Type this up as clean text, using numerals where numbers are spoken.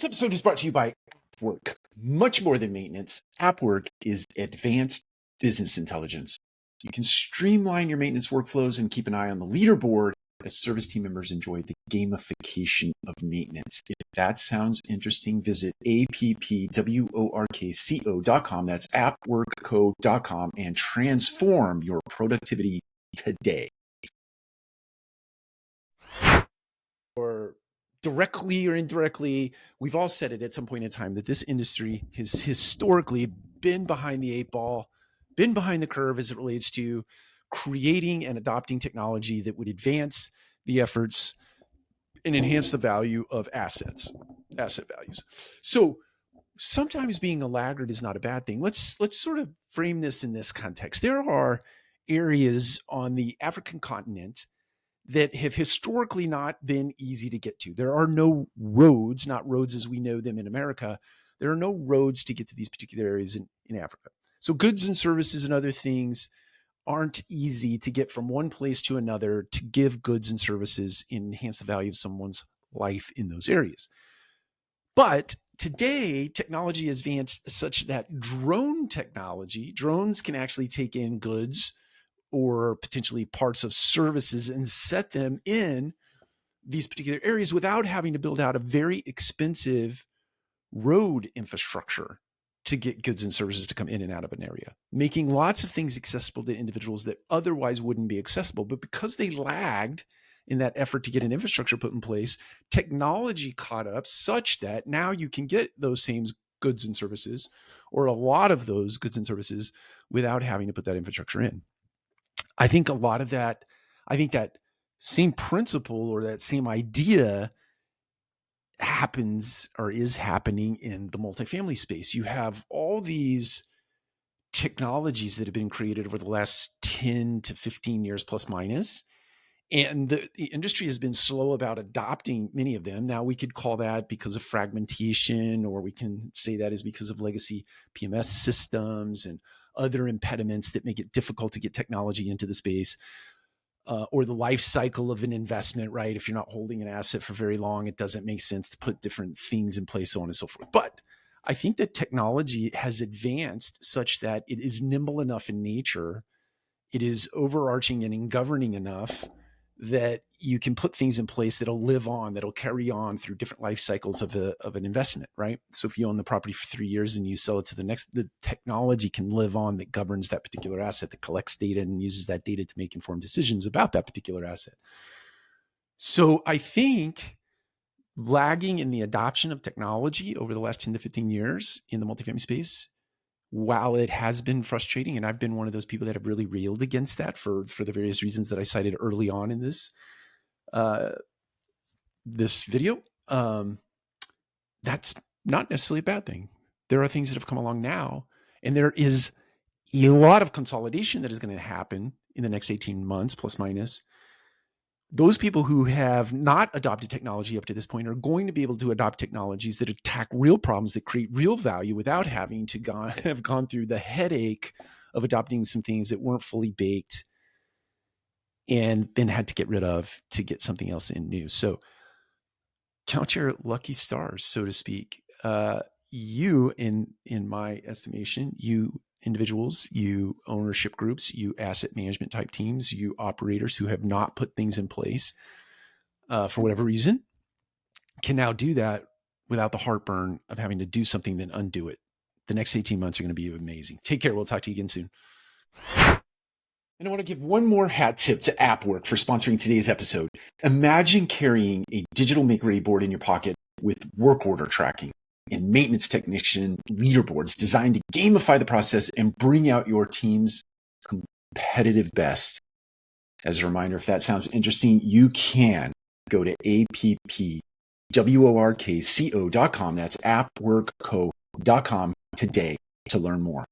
This episode is brought to you by AppWork. Much more than maintenance, AppWork is advanced business intelligence. You can streamline your maintenance workflows and keep an eye on the leaderboard as service team members enjoy the gamification of maintenance. If that sounds interesting, visit appworkco.com. That's appworkco.com and transform your productivity today. Or directly or indirectly, we've all said it at some point in time that this industry has historically been behind the eight ball, been behind the curve as it relates to creating and adopting technology that would advance the efforts and enhance the value of asset values. So sometimes being a laggard is not a bad thing. Let's sort of frame this in this context. There are areas on the African continent that have historically not been easy to get to. There are no roads, not roads as we know them in America. There are no roads to get to these particular areas in Africa. So goods and services and other things aren't easy to get from one place to another to give goods and services and enhance the value of someone's life in those areas. But today, technology has advanced such that drones can actually take in goods or potentially parts of services and set them in these particular areas without having to build out a very expensive road infrastructure to get goods and services to come in and out of an area, making lots of things accessible to individuals that otherwise wouldn't be accessible. But because they lagged in that effort to get an infrastructure put in place, technology caught up such that now you can get those same goods and services, or a lot of those goods and services, without having to put that infrastructure in. I think that same principle or that same idea happens or is happening in the multifamily space. You have all these technologies that have been created over the last 10 to 15 years plus minus, and the industry has been slow about adopting many of them. Now we could call that because of fragmentation, or we can say that is because of legacy PMS systems and other impediments that make it difficult to get technology into the space, or the life cycle of an investment, right? If you're not holding an asset for very long, it doesn't make sense to put different things in place, so on and so forth. But I think that technology has advanced such that it is nimble enough in nature, it is overarching and governing enough that you can put things in place that'll live on, that'll carry on through different life cycles of an investment, right? So if you own the property for 3 years and you sell it to the technology can live on that governs that particular asset, that collects data and uses that data to make informed decisions about that particular asset. So I think lagging in the adoption of technology over the last 10 to 15 years in the multifamily space, while it has been frustrating, and I've been one of those people that have really railed against that for the various reasons that I cited early on in this video, that's not necessarily a bad thing. There are things that have come along now, and there is a lot of consolidation that is going to happen in the next 18 months, plus minus. Those people who have not adopted technology up to this point are going to be able to adopt technologies that attack real problems, that create real value without having to have gone through the headache of adopting some things that weren't fully baked and then had to get rid of to get something else in new. So count your lucky stars, so to speak. You, in my estimation, you individuals, you ownership groups, you asset management type teams, you operators who have not put things in place for whatever reason, can now do that without the heartburn of having to do something then undo it. The next 18 months are going to be amazing. Take care. We'll talk to you again soon. And I want to give one more hat tip to AppWork for sponsoring today's episode. Imagine carrying a digital make-ready board in your pocket with work order tracking and maintenance technician leaderboards designed to gamify the process and bring out your team's competitive best. As a reminder, if that sounds interesting, you can go to appworkco.com. That's appworkco.com today to learn more.